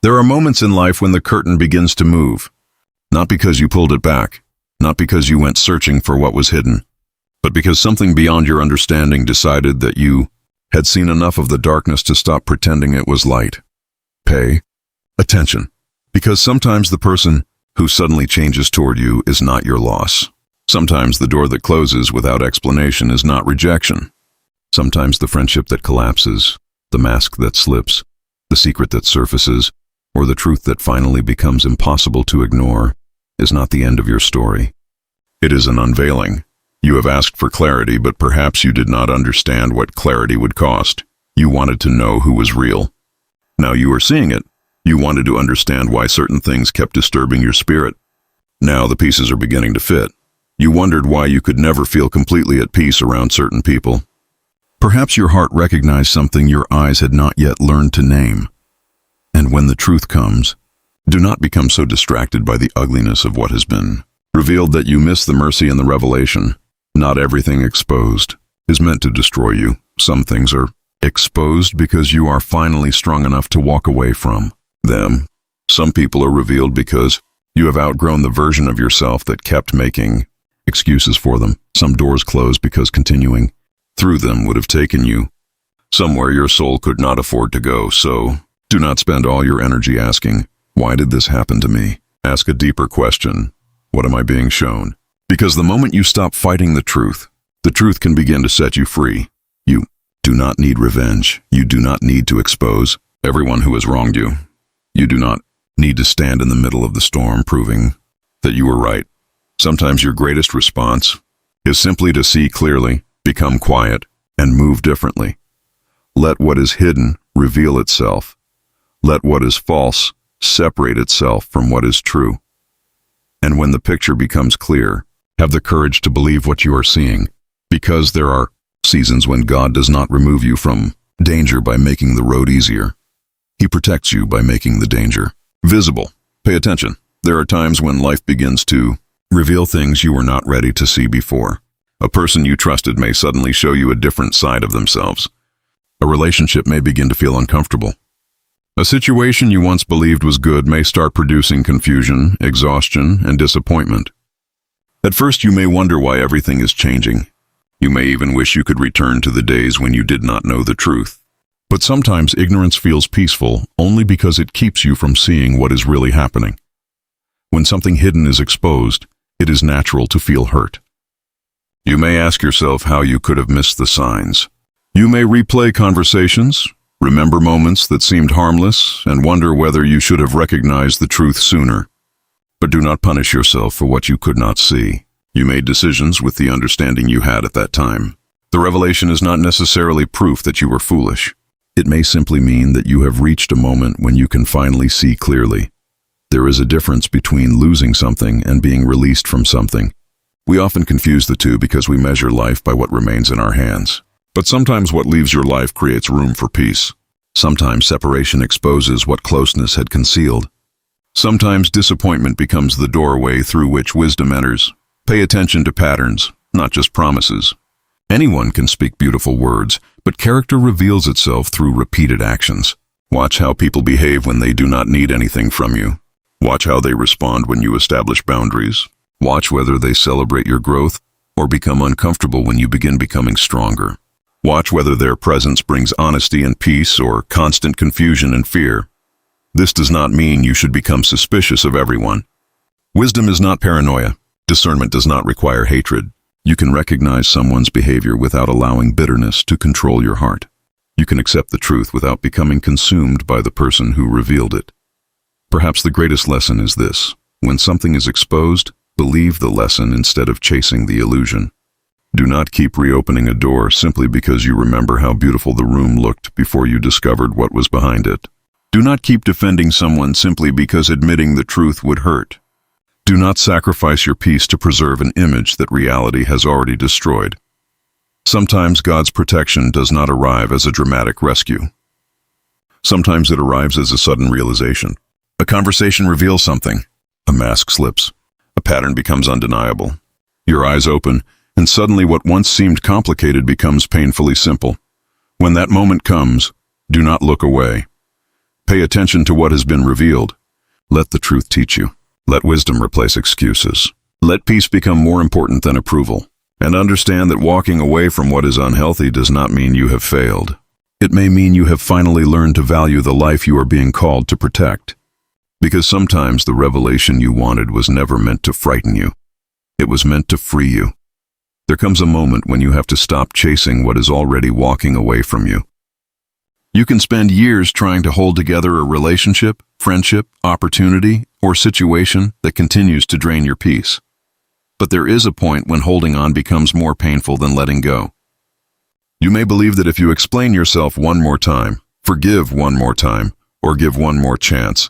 There are moments in life when the curtain begins to move, not because you pulled it back, not because you went searching for what was hidden, but because something beyond your understanding decided that you had seen enough of the darkness to stop pretending it was light. Pay attention, because sometimes the person who suddenly changes toward you is not your loss. Sometimes the door that closes without explanation is not rejection. Sometimes the friendship that collapses, the mask that slips, the secret that surfaces, or the truth that finally becomes impossible to ignore is not the end of your story. It is an unveiling. You have asked for clarity, but perhaps you did not understand what clarity would cost. You wanted to know who was real. Now you are seeing it. You wanted to understand why certain things kept disturbing your spirit. Now the pieces are beginning to fit. You wondered why you could never feel completely at peace around certain people. Perhaps your heart recognized something your eyes had not yet learned to name. And when the truth comes, do not become so distracted by the ugliness of what has been revealed that you miss the mercy and the revelation. Not everything exposed is meant to destroy you. Some things are exposed because you are finally strong enough to walk away from them. Some people are revealed because you have outgrown the version of yourself that kept making excuses for them. Some doors close because continuing through them would have taken you somewhere your soul could not afford to go. So do not spend all your energy asking, why did this happen to me? Ask a deeper question. What am I being shown? Because the moment you stop fighting the truth can begin to set you free. You do not need revenge. You do not need to expose everyone who has wronged you. You do not need to stand in the middle of the storm proving that you were right. Sometimes your greatest response is simply to see clearly, become quiet, and move differently. Let what is hidden reveal itself. Let what is false separate itself from what is true. And when the picture becomes clear, have the courage to believe what you are seeing, because there are seasons when God does not remove you from danger by making the road easier. He protects you by making the danger visible. Pay attention. There are times when life begins to reveal things you were not ready to see before. A person you trusted may suddenly show you a different side of themselves. A relationship may begin to feel uncomfortable. A situation you once believed was good may start producing confusion, exhaustion, and disappointment. At first, you may wonder why everything is changing. You may even wish you could return to the days when you did not know the truth. But sometimes ignorance feels peaceful only because it keeps you from seeing what is really happening. When something hidden is exposed, it is natural to feel hurt. You may ask yourself how you could have missed the signs. You may replay conversations, remember moments that seemed harmless, and wonder whether you should have recognized the truth sooner. But do not punish yourself for what you could not see. You made decisions with the understanding you had at that time. The revelation is not necessarily proof that you were foolish. It may simply mean that you have reached a moment when you can finally see clearly. There is a difference between losing something and being released from something. We often confuse the two because we measure life by what remains in our hands. But sometimes what leaves your life creates room for peace. Sometimes separation exposes what closeness had concealed. Sometimes disappointment becomes the doorway through which wisdom enters. Pay attention to patterns, not just promises. Anyone can speak beautiful words, but character reveals itself through repeated actions. Watch how people behave when they do not need anything from you. Watch how they respond when you establish boundaries. Watch whether they celebrate your growth or become uncomfortable when you begin becoming stronger. Watch whether their presence brings honesty and peace or constant confusion and fear. This does not mean you should become suspicious of everyone. Wisdom is not paranoia. Discernment does not require hatred. You can recognize someone's behavior without allowing bitterness to control your heart. You can accept the truth without becoming consumed by the person who revealed it. Perhaps the greatest lesson is this: when something is exposed, believe the lesson instead of chasing the illusion. Do not keep reopening a door simply because you remember how beautiful the room looked before you discovered what was behind it. Do not keep defending someone simply because admitting the truth would hurt. Do not sacrifice your peace to preserve an image that reality has already destroyed. Sometimes God's protection does not arrive as a dramatic rescue. Sometimes it arrives as a sudden realization. A conversation reveals something. A mask slips. A pattern becomes undeniable. Your eyes open, and suddenly what once seemed complicated becomes painfully simple. When that moment comes, do not look away. Pay attention to what has been revealed. Let the truth teach you. Let wisdom replace excuses. Let peace become more important than approval. And understand that walking away from what is unhealthy does not mean you have failed. It may mean you have finally learned to value the life you are being called to protect. Because sometimes the revelation you wanted was never meant to frighten you. It was meant to free you. There comes a moment when you have to stop chasing what is already walking away from you. You can spend years trying to hold together a relationship, friendship, opportunity, or situation that continues to drain your peace. But there is a point when holding on becomes more painful than letting go. You may believe that if you explain yourself one more time, forgive one more time, or give one more chance,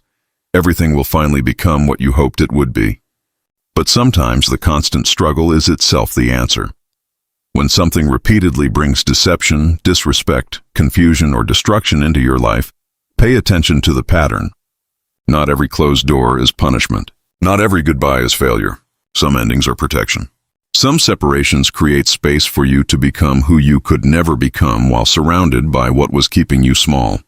everything will finally become what you hoped it would be. But sometimes the constant struggle is itself the answer. When something repeatedly brings deception, disrespect, confusion, or destruction into your life, pay attention to the pattern. Not every closed door is punishment. Not every goodbye is failure. Some endings are protection. Some separations create space for you to become who you could never become while surrounded by what was keeping you small.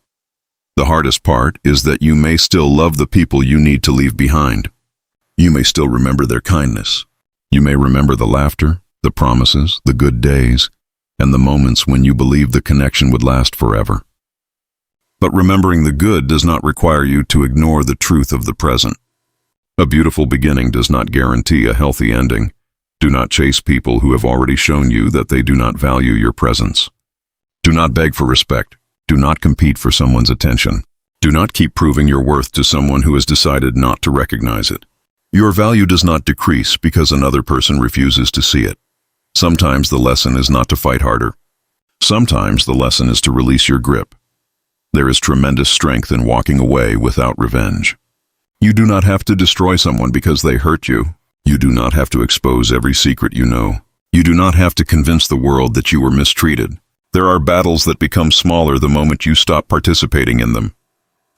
The hardest part is that you may still love the people you need to leave behind. You may still remember their kindness. You may remember the laughter, the promises, the good days, and the moments when you believed the connection would last forever. But remembering the good does not require you to ignore the truth of the present. A beautiful beginning does not guarantee a healthy ending. Do not chase people who have already shown you that they do not value your presence. Do not beg for respect. Do not compete for someone's attention. Do not keep proving your worth to someone who has decided not to recognize it. Your value does not decrease because another person refuses to see it. Sometimes the lesson is not to fight harder. Sometimes the lesson is to release your grip. There is tremendous strength in walking away without revenge. You do not have to destroy someone because they hurt you. You do not have to expose every secret you know. You do not have to convince the world that you were mistreated. There are battles that become smaller the moment you stop participating in them.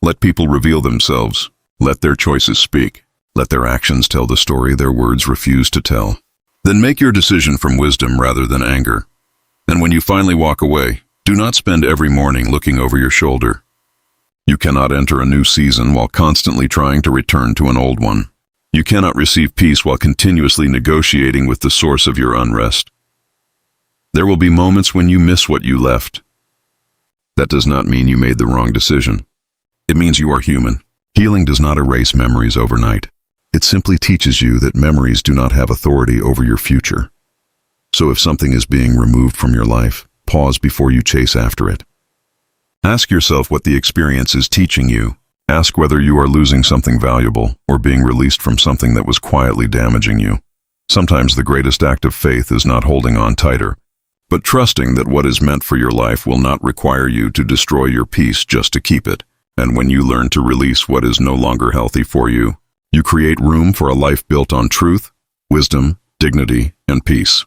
Let people reveal themselves. Let their choices speak. Let their actions tell the story their words refuse to tell. Then make your decision from wisdom rather than anger. And when you finally walk away, do not spend every morning looking over your shoulder. You cannot enter a new season while constantly trying to return to an old one. You cannot receive peace while continuously negotiating with the source of your unrest. There will be moments when you miss what you left. That does not mean you made the wrong decision. It means you are human. Healing does not erase memories overnight. It simply teaches you that memories do not have authority over your future. So if something is being removed from your life, pause before you chase after it. Ask yourself what the experience is teaching you. Ask whether you are losing something valuable or being released from something that was quietly damaging you. Sometimes the greatest act of faith is not holding on tighter, but trusting that what is meant for your life will not require you to destroy your peace just to keep it. And when you learn to release what is no longer healthy for you, you create room for a life built on truth, wisdom, dignity, and peace.